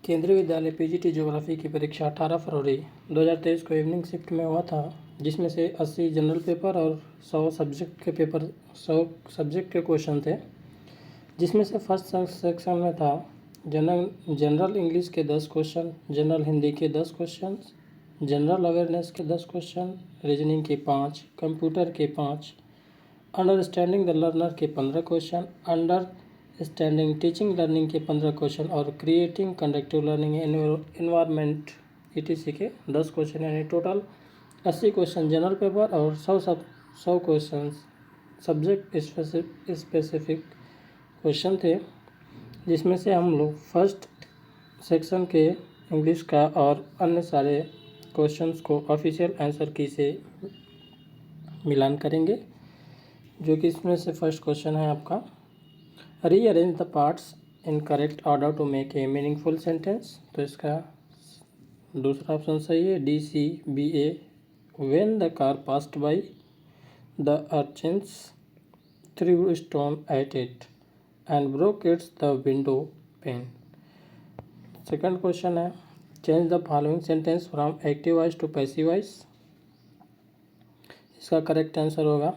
केंद्रीय विद्यालय PGT geography की परीक्षा 18 फरवरी 2023 को इवनिंग शिफ्ट में हुआ था, जिसमें से 80 जनरल पेपर और 100 सब्जेक्ट के क्वेश्चन थे। जिसमें से फर्स्ट सेक्शन में था जनरल इंग्लिश के 10 क्वेश्चन, जनरल हिंदी के 10 क्वेश्चन, जनरल अवेयरनेस के 10 क्वेश्चन, रीजनिंग के 5, कंप्यूटर के 5, अंडरस्टैंडिंग द लर्नर के 15 क्वेश्चन, अंडरस्टैंडिंग टीचिंग लर्निंग के 15 क्वेश्चन और creating conductive learning environment ETC के 10 क्वेश्चन, यानी टोटल 80 क्वेश्चन जनरल पेपर और 100 क्वेश्चन सब्जेक्ट स्पेसिफिक क्वेश्चन थे। जिसमें से हम लोग फर्स्ट सेक्शन के इंग्लिश का और अन्य सारे क्वेश्चंस को ऑफिशियल आंसर की से मिलान करेंगे। जो कि इसमें से फर्स्ट क्वेश्चन है आपका, rearrange the parts in correct order to make a meaningful sentence. तो इसका दूसरा ऑप्शन सही है, DCBA। When the car passed by the urchins threw stone at it and broke its the window pane. Second question है, change the following sentence from active voice to passive voice. इसका correct answer होगा,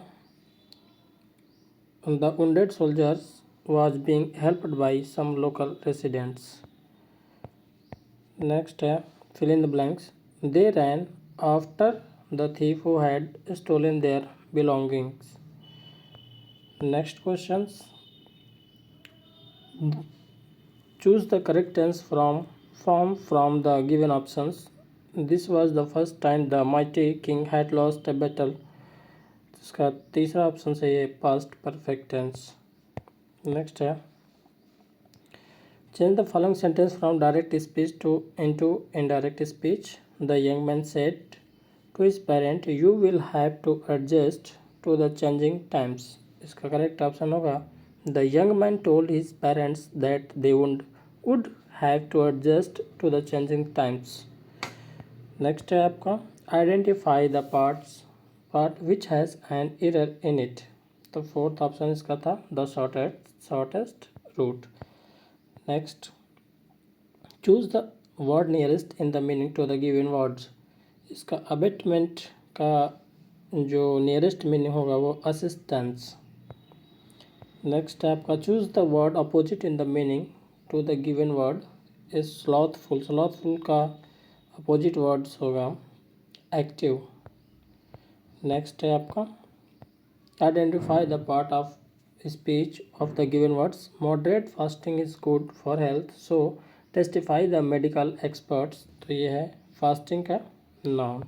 the wounded soldiers was being helped by some local residents. Next है, fill in the blanks. They ran after the thief who had stolen their belongings. Next questions. Choose the correct tense from the given options. This was the first time the mighty king had lost a battle. इसका तीसरा option सही है, past perfect tense. Next है, change the following sentence from direct speech to into indirect speech. The young man said to his parent, you will have to adjust to the changing times. इसका correct option होगा, the young man told his parents that they would have to adjust to the changing times. Next है आपका, identify the part which has an error in it. तो fourth option इसका था, the shortest route. Next, choose the word nearest in the meaning to the given words. इसका abetment का जो nearest meaning होगा वो असिस्टेंस। नेक्स्ट है आपका, choose the word opposite in the meaning to the given word is slothful. Slothful का opposite words होगा active. Next है आपका, identify the part of speech of the given words. Moderate fasting is good for health, so testify the medical experts. तो ये है fasting का noun.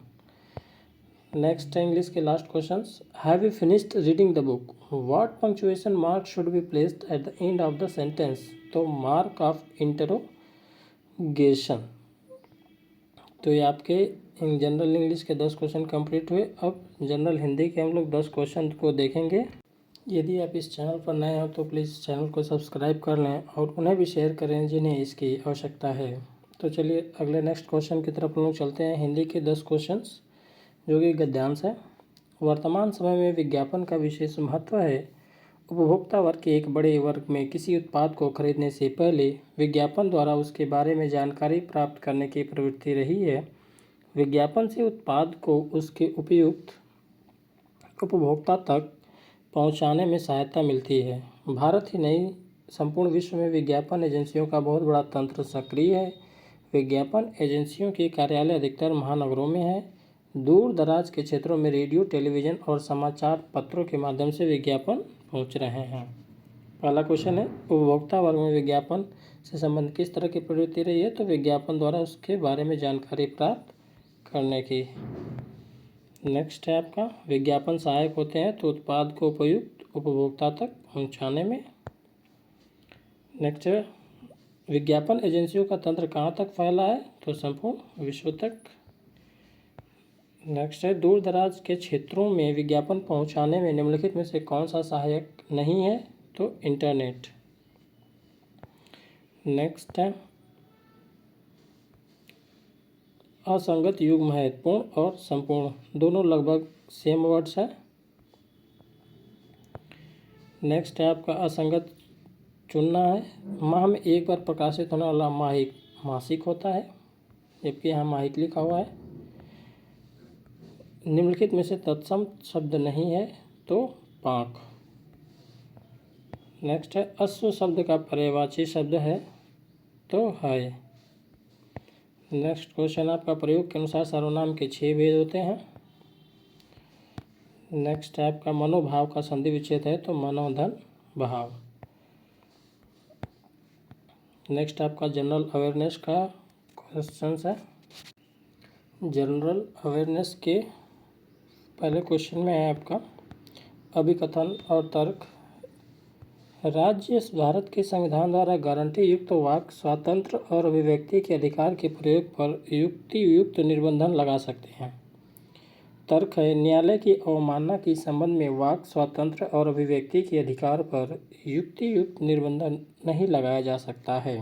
Next है English के last questions, have you finished reading the book, what punctuation mark should be placed at the end of the sentence. तो mark of interrogation. तो ये आपके जनरल इंग्लिश के 10 क्वेश्चन कंप्लीट हुए। अब जनरल हिंदी के हम लोग 10 क्वेश्चन को देखेंगे। यदि आप इस चैनल पर नए हो तो प्लीज़ चैनल को सब्सक्राइब कर लें और उन्हें भी शेयर करें जिन्हें इसकी आवश्यकता है। तो चलिए अगले नेक्स्ट क्वेश्चन की तरफ हम लोग चलते हैं। हिंदी के 10 क्वेश्चंस जो कि गद्यांश है। वर्तमान समय में विज्ञापन का विशेष महत्व है। उपभोक्ता वर्ग के एक बड़े वर्ग में किसी उत्पाद को खरीदने से पहले विज्ञापन द्वारा उसके बारे में जानकारी प्राप्त करने की प्रवृत्ति रही है। विज्ञापन से उत्पाद को उसके उपयुक्त उपभोक्ता तक पहुंचाने में सहायता मिलती है। भारत ही नहीं, संपूर्ण विश्व में विज्ञापन एजेंसियों का बहुत बड़ा तंत्र सक्रिय है। विज्ञापन एजेंसियों के कार्यालय अधिकतर महानगरों में है। दूर दराज के क्षेत्रों में रेडियो, टेलीविज़न और समाचार पत्रों के माध्यम से विज्ञापन पहुंच रहे हैं। पहला क्वेश्चन है, उपभोक्ता वर्ग में विज्ञापन से संबंधित किस तरह की प्रवृत्ति रही है। तो विज्ञापन द्वारा उसके बारे में जानकारी प्राप्त करने की। नेक्स्ट है आपका, विज्ञापन सहायक होते हैं तो उत्पाद को उपयुक्त उपभोक्ता तक पहुंचाने में। नेक्स्ट है, विज्ञापन एजेंसियों का तंत्र कहाँ तक फैला है। तो संपूर्ण विश्व तक। नेक्स्ट है, दूर दराज के क्षेत्रों में विज्ञापन पहुंचाने में निम्नलिखित में से कौन सा सहायक नहीं है। तो इंटरनेट। नेक्स्ट है, असंगत युग महत्वपूर्ण और संपूर्ण दोनों लगभग सेम वर्ड्स है। नेक्स्ट है आपका, असंगत चुनना है। माह में एक बार प्रकाशित होने वाला मासिक होता है, जबकि यहाँ माहिक लिखा हुआ है। निम्नलिखित में से तत्सम शब्द नहीं है तो पाँक। नेक्स्ट है अश्व शब्द का पर्यायवाची शब्द है तो है। नेक्स्ट क्वेश्चन आपका, प्रयोग के अनुसार सर्वनाम के 6 भेद होते हैं। नेक्स्ट है आपका, मनोभाव का संधि विच्छेद है तो मनोधन भाव। नेक्स्ट आपका जनरल अवेयरनेस का क्वेश्चन है। जनरल अवेयरनेस के पहले क्वेश्चन में है आपका, अभिकथन और तर्क। राज्य भारत के संविधान द्वारा गारंटी युक्त वाक स्वातंत्र और अभिव्यक्ति के अधिकार के प्रयोग पर युक्ति युक्त निर्बंधन लगा सकते हैं। तर्क है, न्यायालय की अवमानना के संबंध में वाक स्वातंत्र और अभिव्यक्ति के अधिकार पर युक्ति युक्त निर्बंधन नहीं लगाया जा सकता है।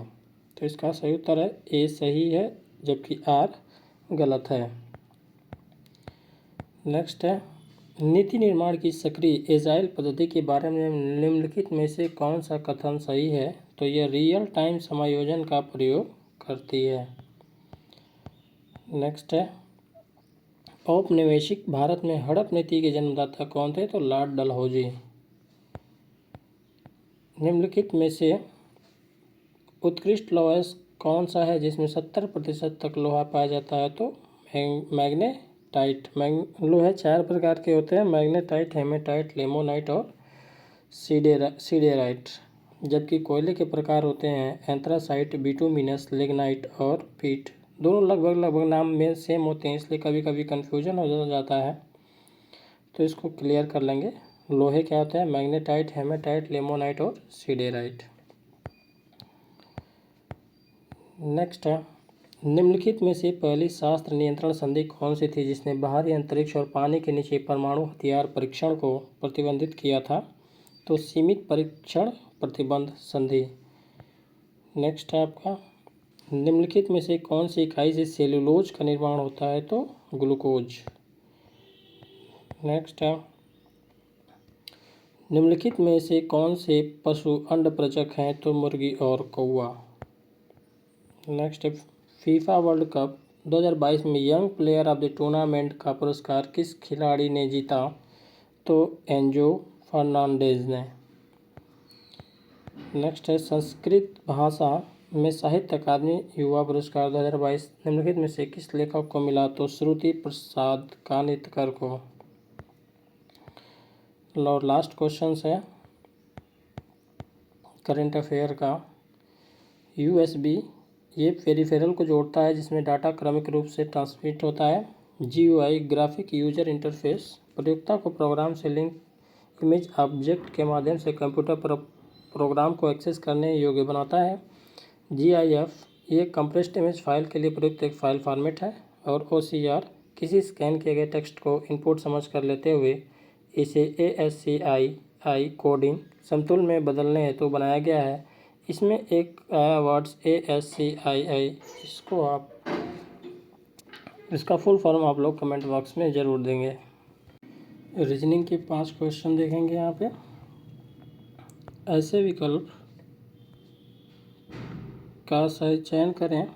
तो इसका सही उत्तर है ए सही है, जबकि आर गलत है। नेक्स्ट है, नीति निर्माण की सक्रिय एजाइल पद्धति के बारे में निम्नलिखित में से कौन सा कथन सही है? तो यह रियल टाइम समायोजन का प्रयोग करती है। नेक्स्ट है, औपनिवेशिक भारत में हड़प नीति के जन्मदाता कौन थे? तो लॉर्ड डलहौजी। निम्नलिखित में से उत्कृष्ट लौह कौन सा है जिसमें 70% तक लोहा पाया जाता है? तो मैग्नेटाइट। लोहे 4 प्रकार के होते हैं, मैग्नेटाइट, हेमेटाइट, लेमोनाइट और सीडेराइट। जबकि कोयले के प्रकार होते हैं एंथ्रासाइट, बिटुमिनस, लिग्नाइट और पीट। दोनों लगभग नाम में सेम होते हैं, इसलिए कभी कभी कन्फ्यूजन हो जाता है, तो इसको क्लियर कर लेंगे। लोहे क्या होता है? मैग्नेटाइट, हेमेटाइट, लेमोनाइट और सीडेराइट। नेक्स्ट है, निम्नलिखित में से पहली शास्त्र नियंत्रण संधि कौन सी थी जिसने बाहरी अंतरिक्ष और पानी के नीचे परमाणु हथियार परीक्षण को प्रतिबंधित किया था? तो सीमित परीक्षण प्रतिबंध संधि। नेक्स्ट है आपका, निम्नलिखित में से कौन सी इकाई से सेलुलोज का निर्माण होता है? तो ग्लूकोज। नेक्स्ट है, निम्नलिखित में से कौन से पशु अंडप्रचक हैं? तो मुर्गी और कौवा। नेक्स्ट है, फीफा वर्ल्ड कप 2022 में young player of the tournament का पुरस्कार किस खिलाड़ी ने जीता? तो एंजो फर्नांडेज ने। नेक्स्ट है, संस्कृत भाषा में साहित्य अकादमी युवा पुरस्कार 2022 निम्नलिखित में से किस लेखक को मिला? तो श्रुति प्रसाद कानितकर को। और लास्ट क्वेश्चन है करंट अफेयर का। USB ये पेरिफेरल को जोड़ता है जिसमें डाटा क्रमिक रूप से ट्रांसमिट होता है। GUI ग्राफिक यूजर इंटरफेस प्रयोक्ता को प्रोग्राम से लिंक इमेज ऑब्जेक्ट के माध्यम से कंप्यूटर पर प्रोग्राम को एक्सेस करने योग्य बनाता है। GIF ये कंप्रेस्ड इमेज फाइल के लिए प्रयुक्त एक फाइल फॉर्मेट है। और OCR किसी स्कैन किए गए टेक्स्ट को इनपुट समझ कर लेते हुए इसे ASCII कोडिंग समतुल में बदलने हेतु बनाया गया है। इसमें एक वर्ड्स ASCII, इसको आप इसका फुल फॉर्म आप लोग कमेंट बॉक्स में ज़रूर देंगे। रीजनिंग के 5 क्वेश्चन देखेंगे यहाँ पे। ऐसे विकल्प का सही चयन करें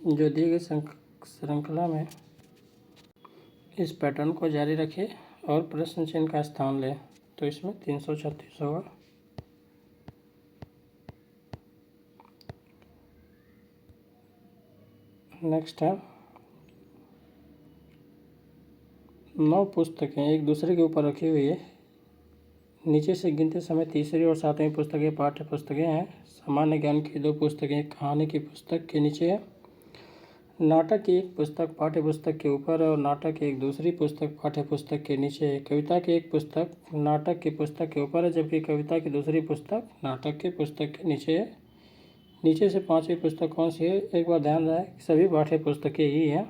जो दिए गए श्रृंखला में इस पैटर्न को जारी रखे और प्रश्न चिन्ह का स्थान ले। तो इसमें 336 होगा। नेक्स्ट है, 9 पुस्तकें एक दूसरे के ऊपर रखी हुई है। नीचे से गिनते समय तीसरी और 7वीं पुस्तकें पाठ्य पुस्तकें हैं। सामान्य ज्ञान की 2 पुस्तकें कहानी की पुस्तक के नीचे है। नाटक की एक पुस्तक पाठ्य पुस्तक के ऊपर है और नाटक की एक दूसरी पुस्तक पाठ्य पुस्तक के नीचे है। कविता की एक पुस्तक नाटक की पुस्तक के ऊपर है, जबकि कविता की दूसरी पुस्तक नाटक की पुस्तक के नीचे है। नीचे से 5वीं पुस्तक कौन सी है? एक बार ध्यान रहे सभी पाठ्य पुस्तकें ही हैं।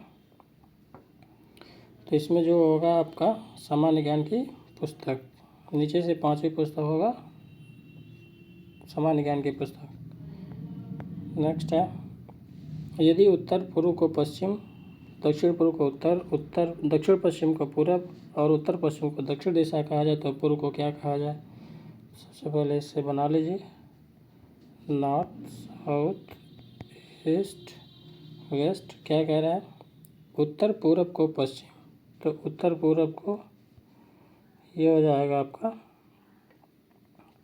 तो इसमें जो होगा आपका सामान्य ज्ञान की पुस्तक, नीचे से 5वीं पुस्तक होगा सामान्य ज्ञान की पुस्तक। नेक्स्ट है, यदि उत्तर पूर्व को पश्चिम, दक्षिण पूर्व को उत्तर दक्षिण पश्चिम को पूरब और उत्तर पश्चिम को दक्षिण दिशा कहा जाए तो पूर्व को क्या कहा जाए? सबसे पहले इससे बना लीजिए, नॉर्थ, साउथ, ईस्ट वेस्ट, क्या कह रहा है, उत्तर पूरब को पश्चिम, तो उत्तर पूरब को ये हो जाएगा आपका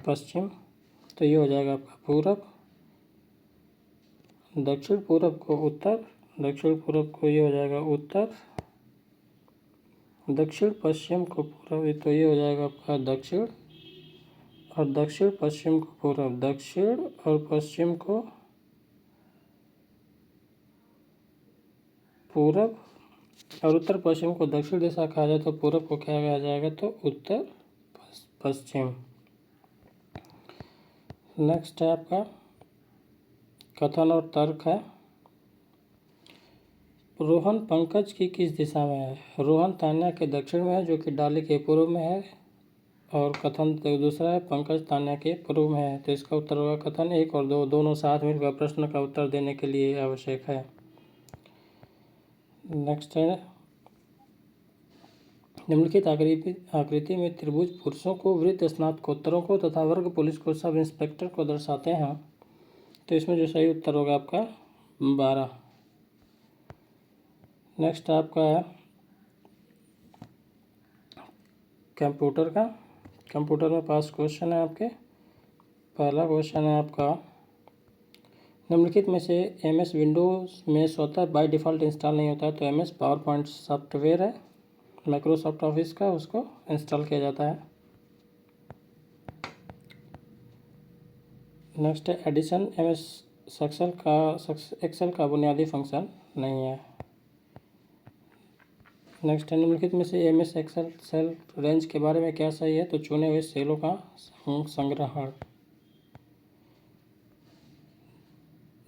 पश्चिम, तो ये हो जाएगा आपका पूरब। दक्षिण पूरब को उत्तर, दक्षिण पूरब को ये हो जाएगा उत्तर। दक्षिण पश्चिम को पूरब, तो ये हो जाएगा आपका दक्षिण। और दक्षिण पश्चिम को पूरब, दक्षिण और पश्चिम को पूरब, और उत्तर पश्चिम को दक्षिण दिशा कहा जाए तो पूरब को क्या कहा जाएगा, तो उत्तर पश्चिम। नेक्स्ट है आपका कथन और तर्क है। रोहन पंकज की किस दिशा में है। रोहन तान्या के दक्षिण में है जो कि डाली के पूर्व में है, और कथन तो दूसरा है पंकज तान्या के पूर्व में है, तो इसका उत्तर होगा कथन 1 और 2 दोनों साथ मिलकर प्रश्न का उत्तर देने के लिए आवश्यक है। नेक्स्ट है निम्नलिखित आकृति में त्रिभुज पुरुषों को, वृत्त स्नातकोत्तरों को तथा वर्ग पुलिस को, सब इंस्पेक्टर को दर्शाते हैं, तो इसमें जो सही उत्तर होगा आपका 12। नेक्स्ट आपका है कंप्यूटर का। कंप्यूटर में 5 क्वेश्चन है आपके। पहला क्वेश्चन है आपका निम्नलिखित में से MS विंडोज़ में स्वतः बाय डिफ़ॉल्ट इंस्टॉल नहीं होता है, तो MS पावर पॉइंट सॉफ्टवेयर है माइक्रोसॉफ्ट ऑफिस का, उसको इंस्टॉल किया जाता है। नेक्स्ट है एडिशन MS एक्सेल का बुनियादी फंक्शन नहीं है। नेक्स्ट है निम्नलिखित में से MS एक्सेल सेल रेंज के बारे में क्या सही है, तो चुने हुए सेलों का संग्रहण।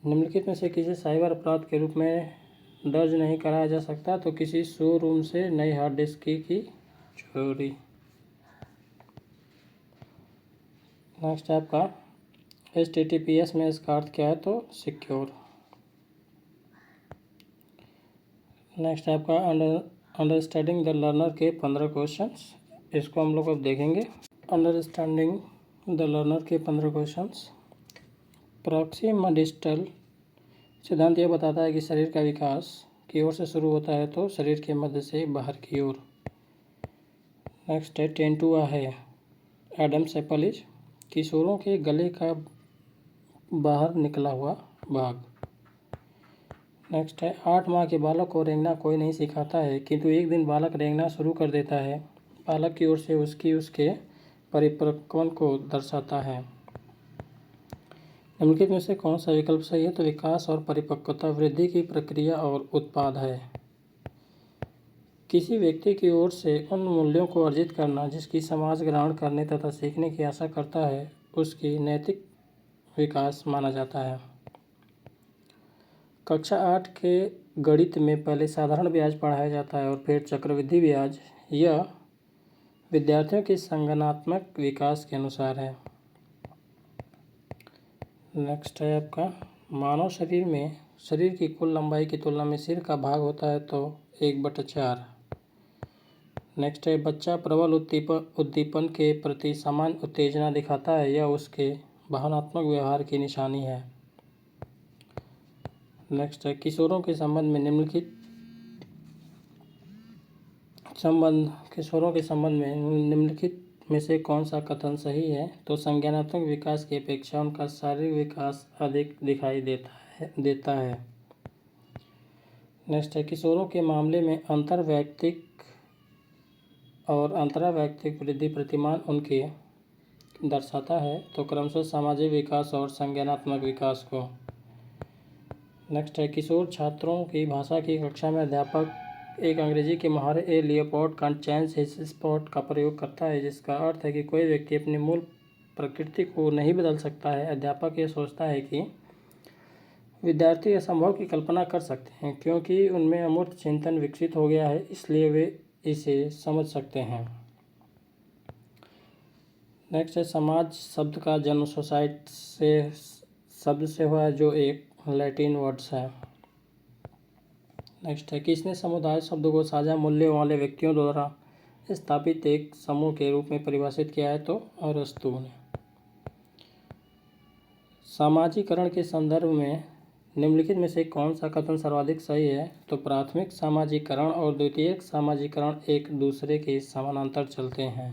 निम्नलिखित में से किसी साइबर अपराध के रूप में दर्ज नहीं कराया जा सकता, तो किसी शोरूम से नई हार्ड डिस्क की चोरी। नेक्स्ट है आपका HTTPS में इसका अर्थ क्या है, तो सिक्योर। नेक्स्ट है आपका अंडरस्टैंडिंग द लर्नर के 15 क्वेश्चंस, इसको हम लोग अब देखेंगे। अंडरस्टैंडिंग द लर्नर के 15 क्वेश्चंस। प्रॉक्सिमडिस्टल सिद्धांत यह बताता है कि शरीर का विकास की ओर से शुरू होता है, तो शरीर के मध्य से बाहर की ओर। नेक्स्ट है टेंटुआ है एडम्स एपलिज, किशोरों के गले का बाहर निकला हुआ भाग। नेक्स्ट है 8 माह के बालक को रेंगना कोई नहीं सिखाता है, किंतु एक दिन बालक रेंगना शुरू कर देता है। बालक की ओर से उसके परिपक्वन को दर्शाता है। निम्नलिखित में से कौन सा विकल्प सही है, तो विकास और परिपक्वता वृद्धि की प्रक्रिया और उत्पाद है। किसी व्यक्ति की ओर से उन मूल्यों को अर्जित करना जिसकी समाज ग्रहण करने तथा सीखने की आशा करता है, उसकी नैतिक विकास माना जाता है। कक्षा 8 के गणित में पहले साधारण ब्याज पढ़ाया जाता है और फिर चक्रवृद्धि ब्याज। यह विद्यार्थियों के संज्ञानात्मक विकास के अनुसार है। नेक्स्ट है आपका मानव शरीर में शरीर की कुल लंबाई की तुलना में सिर का भाग होता है, तो 1/4। नेक्स्ट है बच्चा प्रबल उद्दीपन के प्रति सामान्य उत्तेजना दिखाता है, यह उसके भावनात्मक व्यवहार की निशानी है। नेक्स्ट है किशोरों के संबंध में निम्नलिखित में से कौन सा कथन सही है, तो संज्ञानात्मक विकास की अपेक्षा उनका शारीरिक विकास अधिक दिखाई देता है। नेक्स्ट है किशोरों के मामले में अंतर्वैयक्तिक और अंतरावैयक्तिक वृद्धि प्रतिमान उनके दर्शाता है, तो क्रमशः सामाजिक विकास और संज्ञानात्मक विकास को। नेक्स्ट है किशोर छात्रों की भाषा की कक्षा में अध्यापक एक अंग्रेजी के माहिर ए लियोपोल्ड का चेंज हिज स्पॉट का प्रयोग करता है, जिसका अर्थ है कि कोई व्यक्ति अपनी मूल प्रकृति को नहीं बदल सकता है। अध्यापक यह सोचता है कि विद्यार्थी असंभव की कल्पना कर सकते हैं, क्योंकि उनमें अमूर्त चिंतन विकसित हो गया है, इसलिए वे इसे समझ सकते हैं। नेक्स्ट है समाज शब्द का जन्म सोसाइट शब्द से हुआ है, जो एक लैटिन वर्ड्स है। नेक्स्ट है किसने समुदाय शब्द को साझा मूल्यों वाले व्यक्तियों द्वारा स्थापित एक समूह के रूप में परिभाषित किया है, तो अरस्तू ने। सामाजिकरण के संदर्भ में निम्नलिखित में से कौन सा कथन सर्वाधिक सही है? तो प्राथमिक सामाजिकरण और द्वितीयक सामाजिकरण एक दूसरे के समानांतर चलते हैं।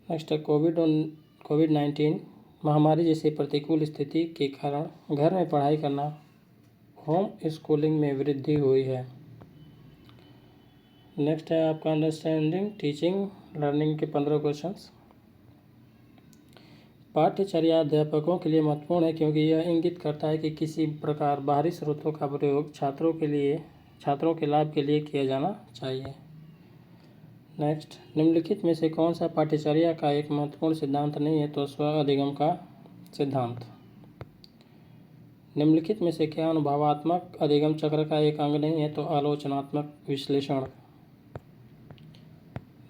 नेक्स्ट है कोविड-19 महामारी जैसी प्रतिकूल स्थिति के कारण घर में पढ़ाई करना, होम स्कूलिंग में वृद्धि हुई है। नेक्स्ट है आपका अंडरस्टैंडिंग टीचिंग लर्निंग के 15 क्वेश्चंस। पाठ्यचर्या अध्यापकों के लिए महत्वपूर्ण है क्योंकि यह इंगित करता है कि किसी प्रकार बाहरी स्रोतों का प्रयोग छात्रों के लाभ के लिए किया जाना चाहिए। नेक्स्ट, निम्नलिखित में से कौन सा पाठ्यचर्या का एक महत्वपूर्ण सिद्धांत नहीं है? तो स्व अधिगम का सिद्धांत। निम्नलिखित में से क्या अनुभवात्मक अधिगम चक्र का एक अंग नहीं है? तो आलोचनात्मक विश्लेषण।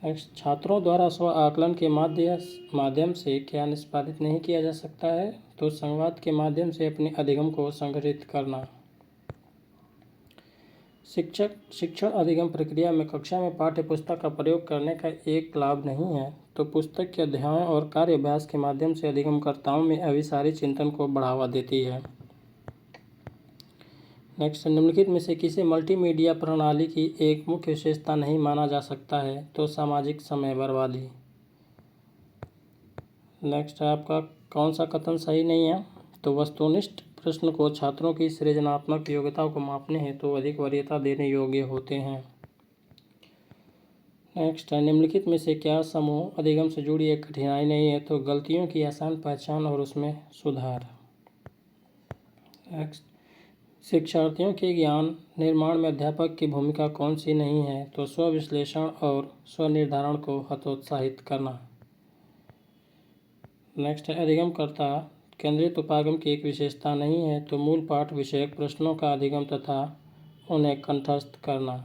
नेक्स्ट, छात्रों द्वारा स्व आकलन के माध्यम से क्या निष्पादित नहीं किया जा सकता है? तो संवाद के माध्यम से अपने अधिगम को संगठित करना। शिक्षण अधिगम प्रक्रिया में कक्षा में पाठ्य पुस्तक का प्रयोग करने का एक लाभ नहीं है, तो पुस्तक के अध्यायों और कार्याभ्यास के माध्यम से अधिगमकर्ताओं में अभिसारी चिंतन को बढ़ावा देती है। नेक्स्ट, निम्नलिखित में से किसी मल्टीमीडिया प्रणाली की एक मुख्य विशेषता नहीं माना जा सकता है? तो सामाजिक समय बर्बादी। नेक्स्ट है आपका कौन सा कथन सही नहीं है? तो वस्तुनिष्ठ प्रश्न को छात्रों की सृजनात्मक योग्यताओं को मापने हेतु तो अधिक वरीयता देने योग्य होते हैं। नेक्स्ट है निम्नलिखित में से क्या समूह अधिगम से जुड़ी एक कठिनाई नहीं है? तो गलतियों की आसान पहचान और उसमें सुधार। नेक्स्ट, शिक्षार्थियों के ज्ञान निर्माण में अध्यापक की भूमिका कौन सी नहीं है? तो स्व विश्लेषण और स्व निर्धारण को हतोत्साहित करना। नेक्स्ट है अधिगमकर्ता केंद्रित उपागम की एक विशेषता नहीं है? तो मूल पाठ विषयक प्रश्नों का अधिगम तथा उन्हें कंठस्थ करना।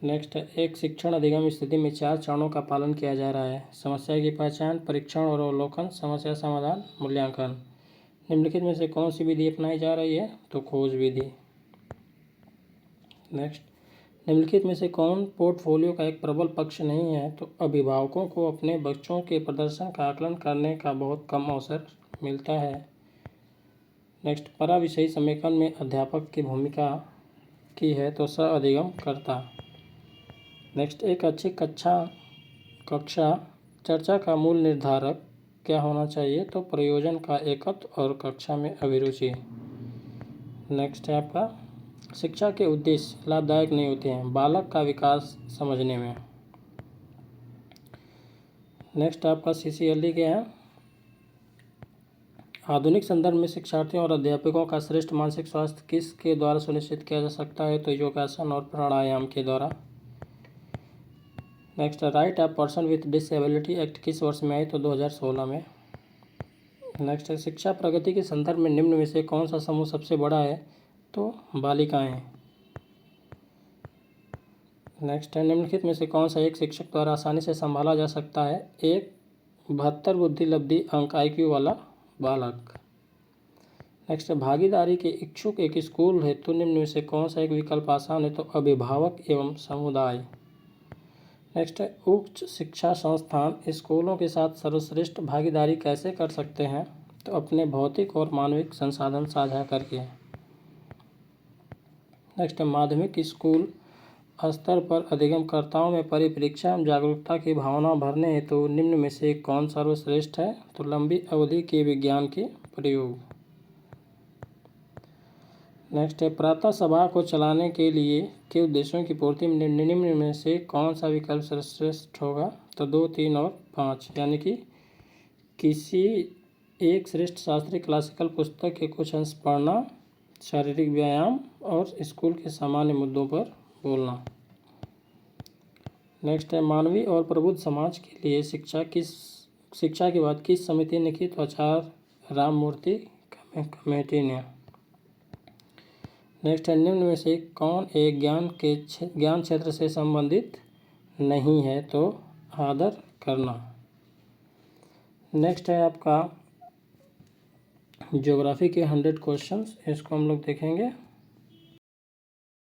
नेक्स्ट है एक शिक्षण अधिगम स्थिति में 4 चरणों का पालन किया जा रहा है: समस्या की पहचान, परीक्षण और अवलोकन, समस्या समाधान, मूल्यांकन। निम्नलिखित में से कौन सी विधि अपनाई जा रही है? तो खोज विधि। नेक्स्ट, निम्नलिखित में से कौन पोर्टफोलियो का एक प्रबल पक्ष नहीं है? तो अभिभावकों को अपने बच्चों के प्रदर्शन का आकलन करने का बहुत कम अवसर मिलता है। नेक्स्ट, पराविषयी समेकन में अध्यापक की भूमिका की है? तो सह अधिगम करता। नेक्स्ट, एक अच्छी कक्षा चर्चा का मूल निर्धारक क्या होना चाहिए? तो प्रयोजन का एकत्व और कक्षा में अभिरुचि। नेक्स्ट है आपका शिक्षा के उद्देश्य लाभदायक नहीं होते हैं बालक का विकास समझने में। नेक्स्ट आपका CCLD क्या है? आधुनिक संदर्भ में शिक्षार्थियों और अध्यापकों का श्रेष्ठ मानसिक स्वास्थ्य किसके द्वारा सुनिश्चित किया जा सकता है? तो योगासन और प्राणायाम के द्वारा। Next, right of person with disability act किस वर्ष में आई? तो 2016 में। नेक्स्ट, शिक्षा प्रगति के संदर्भ में निम्न में से कौन सा समूह सबसे बड़ा है? तो बालिकाएं। नेक्स्ट है निम्नलिखित में से कौन सा एक शिक्षक द्वारा आसानी से संभाला जा सकता है? एक 72 बुद्धि लब्धि अंक IQ वाला बालक। नेक्स्ट, भागीदारी के इच्छुक एक स्कूल है तो निम्न में से कौन सा एक विकल्प आसान है? तो अभिभावक एवं समुदाय। नेक्स्ट है उच्च शिक्षा संस्थान स्कूलों के साथ सर्वश्रेष्ठ भागीदारी कैसे कर सकते हैं? तो अपने भौतिक और मानविक संसाधन साझा करके। नेक्स्ट है माध्यमिक स्कूल स्तर पर अधिगमकर्ताओं में परिप्रेक्ष्य एवं जागरूकता की भावना भरने हेतु तो निम्न में से कौन सर्वश्रेष्ठ है? तो लंबी अवधि के विज्ञान के प्रयोग। नेक्स्ट है प्रातः सभा को चलाने के लिए के उद्देश्यों की पूर्ति में निम्न में से कौन सा विकल्प सर्वश्रेष्ठ होगा? तो 2, 3 और 5, यानी कि किसी एक श्रेष्ठ शास्त्रीय क्लासिकल पुस्तक के कुछ अंश पढ़ना, शारीरिक व्यायाम और स्कूल के सामान्य मुद्दों पर बोलना। नेक्स्ट है मानवीय और प्रबुद्ध समाज के लिए शिक्षा के बाद किस समिति ने की? तो आचार्य राममूर्ति कमेटी ने। नेक्स्ट है निम्न में से कौन एक ज्ञान क्षेत्र से संबंधित नहीं है? तो आदर करना। नेक्स्ट है आपका ज्योग्राफी के 100 क्वेश्चंस, इसको हम लोग देखेंगे।